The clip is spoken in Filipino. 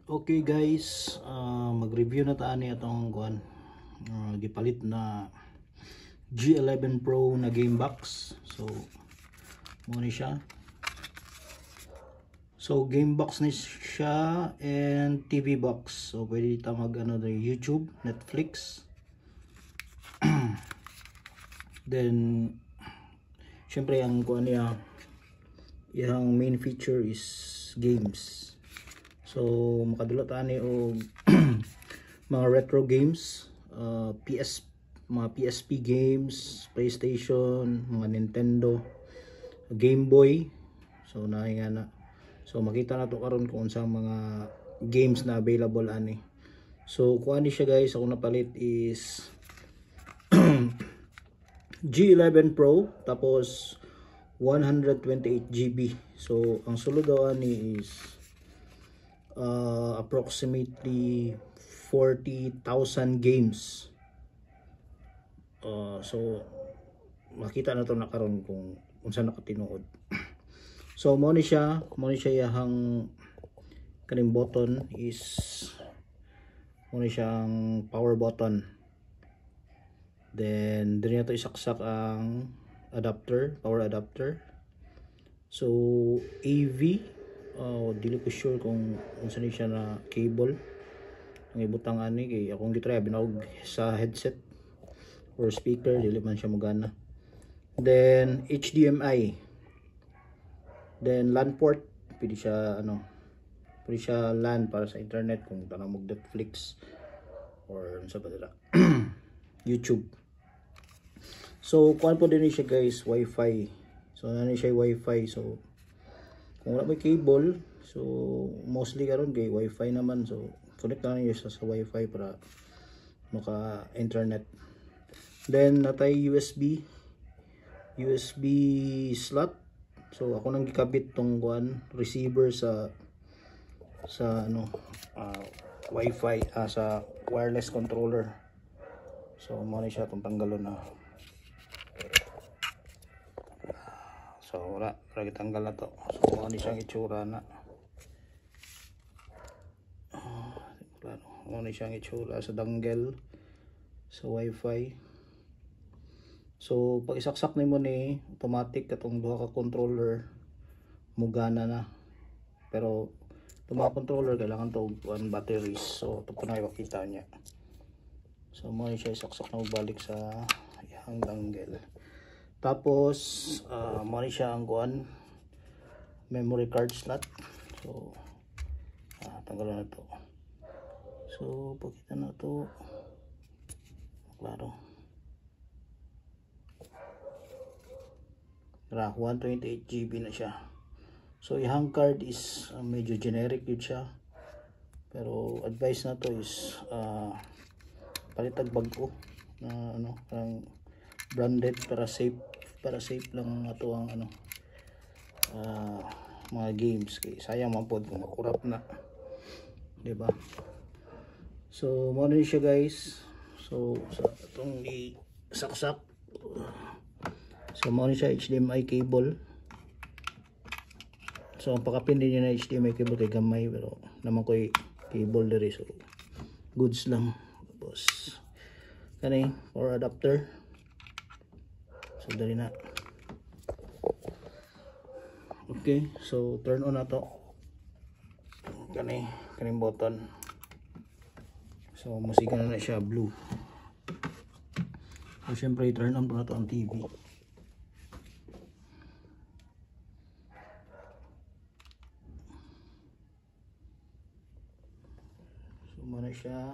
Okay guys, mag-review na taan niya itong gipalit na G11 Pro na game box. So muna siya. So game box ni siya and TV box. So pwede dito YouTube, Netflix. Then syempre ang niya, yung main feature is games. So makadulot ani og mga retro games, mga PSP games, PlayStation, mga Nintendo, Game Boy. So nahinga na. So makita na to karon kung unsang mga games na available ani. So kuan ni siya guys, ako napalit is G11 Pro tapos 128 GB. So ang sulod daw ani is approximately 40,000 games. So makita na to na karon kung unsa nakatinuod. So mo ni siya yang kaning button is mo ni siyang power button. Then diri na to isaksak ang power adapter. So AV, dili ko sure kung unsa ni siya na cable ang ibutang ani kay akong gitry binog sa headset or speaker, dili man siya magana. Then HDMI, then LAN port, pwede siya LAN para sa internet kung tanang mag Netflix or unsa ba dira YouTube. So kuan po din siya guys, Wi-Fi. So nani siya Wi-Fi. So kung wala may cable, so mostly karon kay Wi-Fi naman. So connect na niyo sa Wi-Fi para maka internet. Then natay USB slot. So ako nang gikabit tong receiver sa Wi-Fi, sa wireless controller. So mo ni siya tong tanggalon na. So wala tanggal na to. So mo ni siyang itsura na. Mo ni siyang itsura sa dangle sa Wi-Fi. So pag isaksak nimo ni automatic katong duha ka controller mugana na. Pero itong mga controller kailangan to batteries. So ito po na makita niya. So mo ni siya isaksak na balik sa yang dangle. Tapos mo ni siya ang memory card slot. So tanggalan na to. So pakita na to. Klaro. 128 GB na siya. So yung card is medyo generic yun siya. Pero advice na to is palitag bago na parang branded para safe lang ato ang mga games kay sayang man pod kung makurap na, di ba? So mo ni siya guys. So sa itong isaksak, so mo ni siya HDMI cable. So ang pakapin din niya na HDMI cable kay gamay pero naman ko'y cable diri, so goods lang. Tapos kani power adapter. So dali na. Okay, so turn on na to. Kaning button. So musiga na siya blue. So syempre turn on po na to ang TV. So muna siya.